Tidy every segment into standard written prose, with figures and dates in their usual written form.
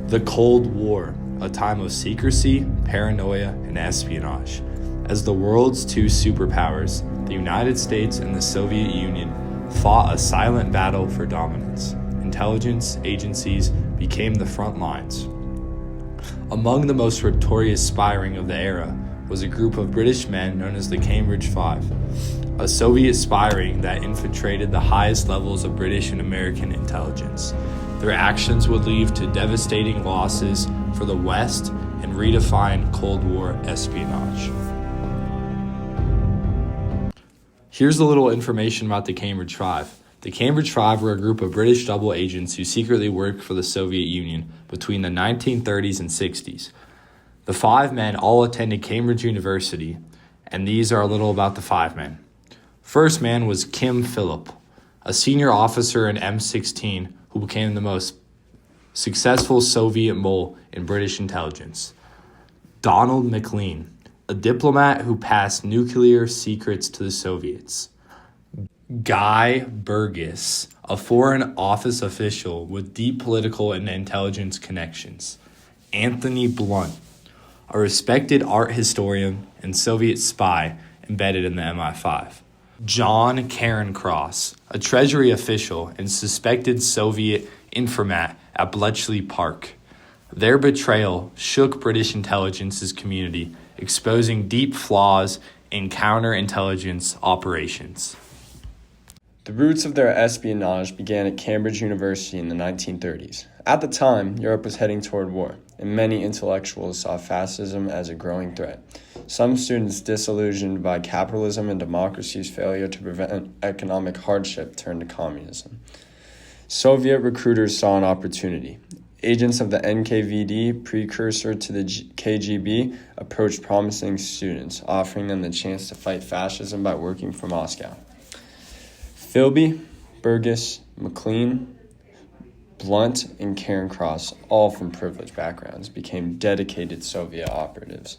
The Cold War, a time of secrecy, paranoia, and espionage. As the world's two superpowers, the United States and the Soviet Union, fought a silent battle for dominance. Intelligence agencies became the front lines. Among the most notorious spy ring of the era was a group of British men known as the Cambridge Five, a Soviet spy ring that infiltrated the highest levels of British and American intelligence. Their actions would lead to devastating losses for the West and redefine Cold War espionage. Here's a little information about the Cambridge Five. The Cambridge Five were a group of British double agents who secretly worked for the Soviet Union between the 1930s and 60s. The five men all attended Cambridge University, and these are a little about the five men. First man was Kim Philip, a senior officer in M16 who became the most successful Soviet mole in British intelligence. Donald Maclean, a diplomat who passed nuclear secrets to the Soviets. Guy Burgess, a Foreign Office official with deep political and intelligence connections. Anthony Blunt, a respected art historian and Soviet spy embedded in the MI5. John Cairncross, a Treasury official and suspected Soviet informant at Bletchley Park. Their betrayal shook British intelligence's community, exposing deep flaws in counterintelligence operations. The roots of their espionage began at Cambridge University in the 1930s. At the time, Europe was heading toward war, and many intellectuals saw fascism as a growing threat. Some students, disillusioned by capitalism and democracy's failure to prevent economic hardship, turned to communism. Soviet recruiters saw an opportunity. Agents of the NKVD, precursor to the KGB, approached promising students, offering them the chance to fight fascism by working for Moscow. Philby, Burgess, Maclean, Blunt, and Cairncross, all from privileged backgrounds, became dedicated Soviet operatives.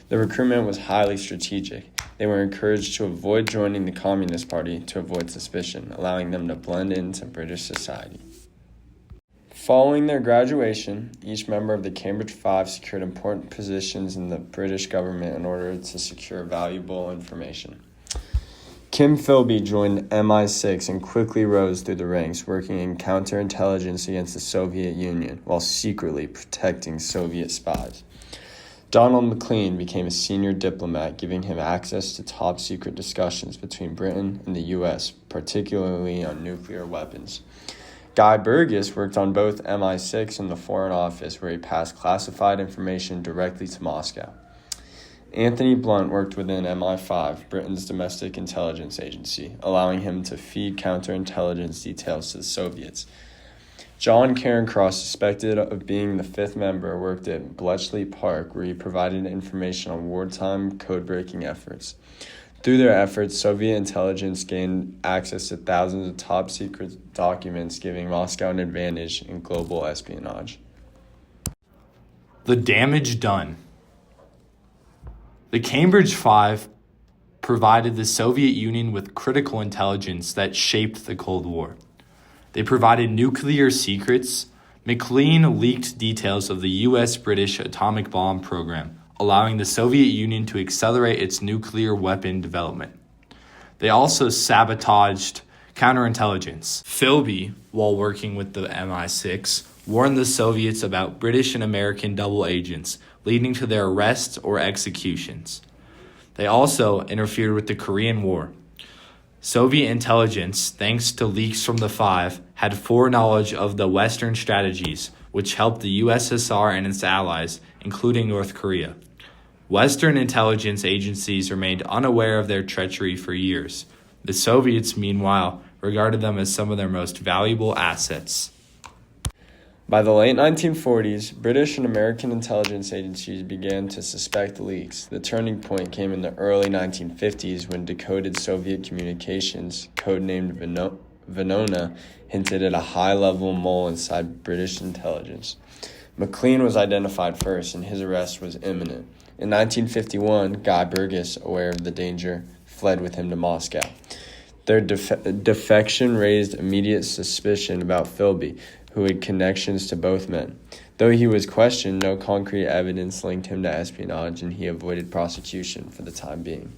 The recruitment was highly strategic. They were encouraged to avoid joining the Communist Party to avoid suspicion, allowing them to blend into British society. Following their graduation, each member of the Cambridge Five secured important positions in the British government in order to secure valuable information. Kim Philby joined MI6 and quickly rose through the ranks, working in counterintelligence against the Soviet Union while secretly protecting Soviet spies. Donald Maclean became a senior diplomat, giving him access to top-secret discussions between Britain and the U.S., particularly on nuclear weapons. Guy Burgess worked on both MI6 and the Foreign Office, where he passed classified information directly to Moscow. Anthony Blunt worked within MI5, Britain's domestic intelligence agency, allowing him to feed counterintelligence details to the Soviets. John Cairncross, suspected of being the fifth member, worked at Bletchley Park, where he provided information on wartime code-breaking efforts. Through their efforts, Soviet intelligence gained access to thousands of top-secret documents, giving Moscow an advantage in global espionage. The damage done. The Cambridge Five provided the Soviet Union with critical intelligence that shaped the Cold War. They provided nuclear secrets. Maclean leaked details of the U.S.-British atomic bomb program, allowing the Soviet Union to accelerate its nuclear weapon development. They also sabotaged counterintelligence. Philby, while working with the MI6, warned the Soviets about British and American double agents, leading to their arrests or executions. They also interfered with the Korean War. Soviet intelligence, thanks to leaks from the Five, had foreknowledge of the Western strategies, which helped the USSR and its allies, including North Korea. Western intelligence agencies remained unaware of their treachery for years. The Soviets, meanwhile, regarded them as some of their most valuable assets. By the late 1940s, British and American intelligence agencies began to suspect leaks. The turning point came in the early 1950s when decoded Soviet communications, codenamed Venona, hinted at a high-level mole inside British intelligence. Maclean was identified first, and his arrest was imminent. In 1951, Guy Burgess, aware of the danger, fled with him to Moscow. Their defection raised immediate suspicion about Philby, who had connections to both men. Though he was questioned, no concrete evidence linked him to espionage, and he avoided prosecution for the time being.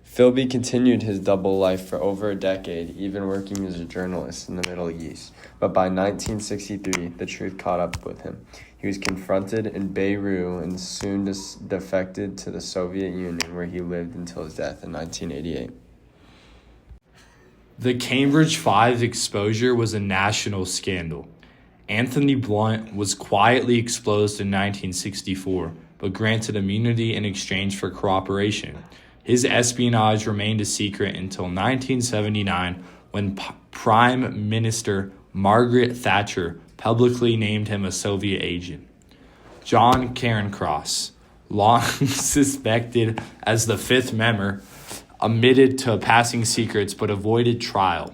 Philby continued his double life for over a decade, even working as a journalist in the Middle East. But by 1963, the truth caught up with him. He was confronted in Beirut and soon defected to the Soviet Union, where he lived until his death in 1988. The Cambridge Five exposure was a national scandal. Anthony Blunt was quietly exposed in 1964, but granted immunity in exchange for cooperation. His espionage remained a secret until 1979, when Prime Minister Margaret Thatcher publicly named him a Soviet agent. John Cairncross, long suspected as the fifth member, admitted to passing secrets but avoided trial.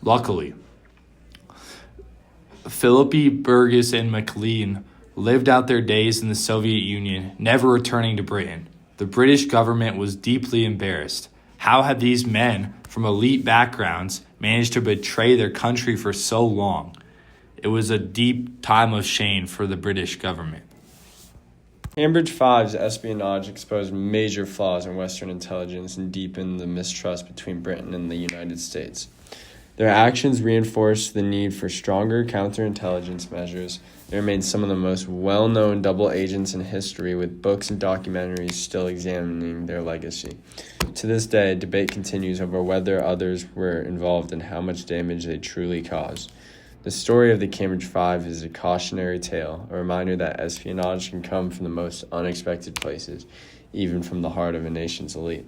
Luckily, Philippi, Burgess, and McLean lived out their days in the Soviet Union, never returning to Britain. The British government was deeply embarrassed. How had these men from elite backgrounds managed to betray their country for so long? It was a deep time of shame for the British government. Cambridge Five's espionage exposed major flaws in Western intelligence and deepened the mistrust between Britain and the United States. Their actions reinforced the need for stronger counterintelligence measures. They remain some of the most well-known double agents in history, with books and documentaries still examining their legacy. To this day, debate continues over whether others were involved and how much damage they truly caused. The story of the Cambridge Five is a cautionary tale, a reminder that espionage can come from the most unexpected places, even from the heart of a nation's elite.